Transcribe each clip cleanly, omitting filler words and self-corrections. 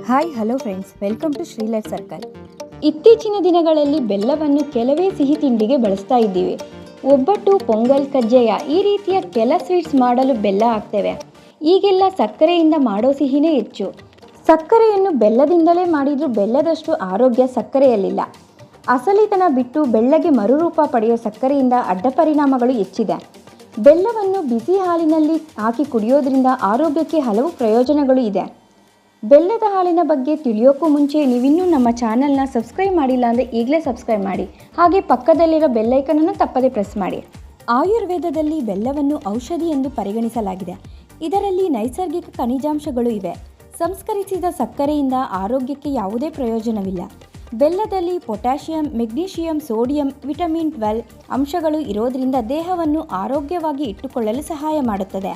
Hi hello friends, welcome to Shri Life Circle. ಇತ್ತೀಚಿನ ದಿನಗಳಲ್ಲಿ ಬೆಲ್ಲವನ್ನು ಕೆಲವೇ ಸಿಹಿ ತಿಂಡಿಗೆ ಬಳಸ್ತಾ ಇದ್ದೀವಿ. ಒಬ್ಬಟ್ಟು, ಪೊಂಗಲ್, ಕಜ್ಜಾಯ ಈ ರೀತಿಯ ಕೆಲ ಸ್ವೀಟ್ಸ್ ಮಾಡಲು ಬೆಲ್ಲ ಹಾಕ್ತೇವೆ. ಈಗೆಲ್ಲ ಸಕ್ಕರೆಯಿಂದ ಮಾಡೋ ಸಿಹಿನೇ ಹೆಚ್ಚು. ಸಕ್ಕರೆಯನ್ನು ಬೆಲ್ಲದಿಂದಲೇ ಮಾಡಿದರೂ ಬೆಲ್ಲದಷ್ಟು ಆರೋಗ್ಯ ಸಕ್ಕರೆಯಲ್ಲಿಲ್ಲ. ಅಸಲಿತನ ಬಿಟ್ಟು ಬೆಳ್ಳಗೆ ಮರುರೂಪ ಪಡೆಯೋ ಸಕ್ಕರೆಯಿಂದ ಅಡ್ಡ ಪರಿಣಾಮಗಳು ಹೆಚ್ಚಿದೆ. ಬೆಲ್ಲವನ್ನು ಬಿಸಿ ಹಾಲಿನಲ್ಲಿ ಹಾಕಿ ಕುಡಿಯೋದ್ರಿಂದ ಆರೋಗ್ಯಕ್ಕೆ ಹಲವು ಪ್ರಯೋಜನಗಳು ಇದೆ. ಬೆಲ್ಲದ ಹಾಲಿನ ಬಗ್ಗೆ ತಿಳಿಯೋಕ್ಕೂ ಮುಂಚೆ ನೀವಿನ್ನೂ ನಮ್ಮ ಚಾನಲ್ನ ಸಬ್ಸ್ಕ್ರೈಬ್ ಮಾಡಿಲ್ಲ ಅಂದರೆ ಈಗಲೇ ಸಬ್ಸ್ಕ್ರೈಬ್ ಮಾಡಿ. ಹಾಗೆ ಪಕ್ಕದಲ್ಲಿರೋ ಬೆಲ್ಲೈಕನನ್ನು ತಪ್ಪದೇ ಪ್ರೆಸ್ ಮಾಡಿ. ಆಯುರ್ವೇದದಲ್ಲಿ ಬೆಲ್ಲವನ್ನು ಔಷಧಿ ಎಂದು ಪರಿಗಣಿಸಲಾಗಿದೆ. ಇದರಲ್ಲಿ ನೈಸರ್ಗಿಕ ಖನಿಜಾಂಶಗಳು ಇವೆ. ಸಂಸ್ಕರಿಸಿದ ಸಕ್ಕರೆಯಿಂದ ಆರೋಗ್ಯಕ್ಕೆ ಯಾವುದೇ ಪ್ರಯೋಜನವಿಲ್ಲ. ಬೆಲ್ಲದಲ್ಲಿ ಪೊಟ್ಯಾಷಿಯಂ, ಮೆಗ್ನೀಷಿಯಂ, ಸೋಡಿಯಂ, ವಿಟಮಿನ್ 12 ಅಂಶಗಳು ಇರೋದರಿಂದ ದೇಹವನ್ನು ಆರೋಗ್ಯವಾಗಿ ಇಟ್ಟುಕೊಳ್ಳಲು ಸಹಾಯ ಮಾಡುತ್ತದೆ.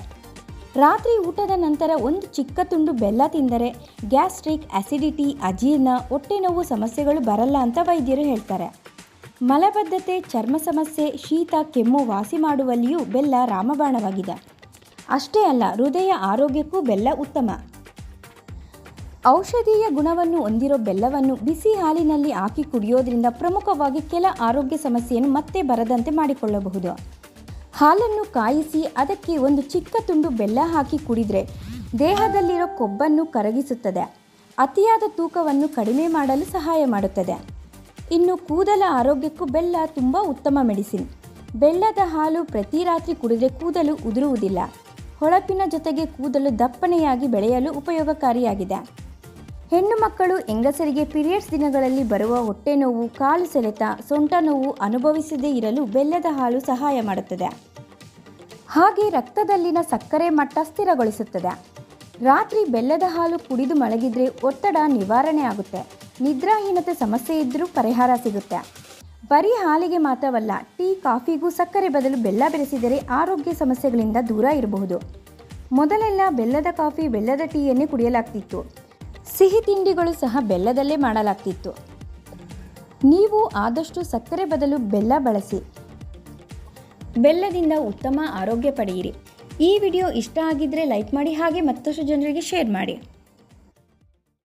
ರಾತ್ರಿ ಊಟದ ನಂತರ ಒಂದು ಚಿಕ್ಕ ತುಂಡು ಬೆಲ್ಲ ತಿಂದರೆ ಗ್ಯಾಸ್ಟ್ರಿಕ್, ಅಸಿಡಿಟಿ, ಅಜೀರ್ಣ, ಹೊಟ್ಟೆ ನೋವು ಸಮಸ್ಯೆಗಳು ಬರಲ್ಲ ಅಂತ ವೈದ್ಯರು ಹೇಳ್ತಾರೆ. ಮಲಬದ್ಧತೆ, ಚರ್ಮ ಸಮಸ್ಯೆ, ಶೀತ, ಕೆಮ್ಮು ವಾಸಿ ಮಾಡುವಲ್ಲಿಯೂ ಬೆಲ್ಲ ರಾಮಬಾಣವಾಗಿದೆ. ಅಷ್ಟೇ ಅಲ್ಲ, ಹೃದಯ ಆರೋಗ್ಯಕ್ಕೂ ಬೆಲ್ಲ ಉತ್ತಮ. ಔಷಧೀಯ ಗುಣವನ್ನು ಹೊಂದಿರೋ ಬೆಲ್ಲವನ್ನು ಬಿಸಿ ಹಾಲಿನಲ್ಲಿ ಹಾಕಿ ಕುಡಿಯೋದ್ರಿಂದ ಪ್ರಮುಖವಾಗಿ ಕೆಲ ಆರೋಗ್ಯ ಸಮಸ್ಯೆಯನ್ನು ಮತ್ತೆ ಬರದಂತೆ ಮಾಡಿಕೊಳ್ಳಬಹುದು. ಹಾಲನ್ನು ಕಾಯಿಸಿ ಅದಕ್ಕೆ ಒಂದು ಚಿಕ್ಕ ತುಂಡು ಬೆಲ್ಲ ಹಾಕಿ ಕುಡಿದರೆ ದೇಹದಲ್ಲಿರೋ ಕೊಬ್ಬನ್ನು ಕರಗಿಸುತ್ತದೆ. ಅತಿಯಾದ ತೂಕವನ್ನು ಕಡಿಮೆ ಮಾಡಲು ಸಹಾಯ ಮಾಡುತ್ತದೆ. ಇನ್ನು ಕೂದಲ ಆರೋಗ್ಯಕ್ಕೂ ಬೆಲ್ಲ ತುಂಬ ಉತ್ತಮ ಮೆಡಿಸಿನ್. ಬೆಲ್ಲದ ಹಾಲು ಪ್ರತಿ ರಾತ್ರಿ ಕುಡಿದರೆ ಕೂದಲು ಉದುರುವುದಿಲ್ಲ. ಹೊಳಪಿನ ಜೊತೆಗೆ ಕೂದಲು ದಪ್ಪನೆಯಾಗಿ ಬೆಳೆಯಲು ಉಪಯೋಗಕಾರಿಯಾಗಿದೆ. ಹೆಣ್ಣು ಮಕ್ಕಳು, ಹೆಂಗಸರಿಗೆ ಪೀರಿಯಡ್ಸ್ ದಿನಗಳಲ್ಲಿ ಬರುವ ಹೊಟ್ಟೆ ನೋವು, ಕಾಲು ಸೆಳೆತ, ಸೊಂಟ ನೋವು ಅನುಭವಿಸದೇ ಇರಲು ಬೆಲ್ಲದ ಹಾಲು ಸಹಾಯ ಮಾಡುತ್ತದೆ. ಹಾಗೆ ರಕ್ತದಲ್ಲಿನ ಸಕ್ಕರೆ ಮಟ್ಟ ಸ್ಥಿರಗೊಳಿಸುತ್ತದೆ. ರಾತ್ರಿ ಬೆಲ್ಲದ ಹಾಲು ಕುಡಿದು ಮಲಗಿದರೆ ಒತ್ತಡ ನಿವಾರಣೆ ಆಗುತ್ತೆ. ನಿದ್ರಾಹೀನತೆ ಸಮಸ್ಯೆ ಇದ್ದರೂ ಪರಿಹಾರ ಸಿಗುತ್ತೆ. ಬರೀ ಹಾಲಿಗೆ ಮಾತ್ರವಲ್ಲ, ಟೀ, ಕಾಫಿಗೂ ಸಕ್ಕರೆ ಬದಲು ಬೆಲ್ಲ ಬೆರೆಸಿದರೆ ಆರೋಗ್ಯ ಸಮಸ್ಯೆಗಳಿಂದ ದೂರ ಇರಬಹುದು. ಮೊದಲೆಲ್ಲ ಬೆಲ್ಲದ ಕಾಫಿ, ಬೆಲ್ಲದ ಟೀಯನ್ನೇ ಕುಡಿಯಲಾಗ್ತಿತ್ತು. ಸಿಹಿ ತಿಂಡಿಗಳು ಸಹ ಬೆಲ್ಲದಲ್ಲೇ ಮಾಡಲಾಗ್ತಿತ್ತು. ನೀವು ಆದಷ್ಟು ಸಕ್ಕರೆ ಬದಲು ಬೆಲ್ಲ ಬಳಸಿ. ಬೆಲ್ಲದಿಂದ ಉತ್ತಮ ಆರೋಗ್ಯ ಪಡೆಯಿರಿ. ಈ ವಿಡಿಯೋ ಇಷ್ಟ ಆಗಿದ್ದರೆ ಲೈಕ್ ಮಾಡಿ, ಹಾಗೆ ಮತ್ತಷ್ಟು ಜನರಿಗೆ ಶೇರ್ ಮಾಡಿ.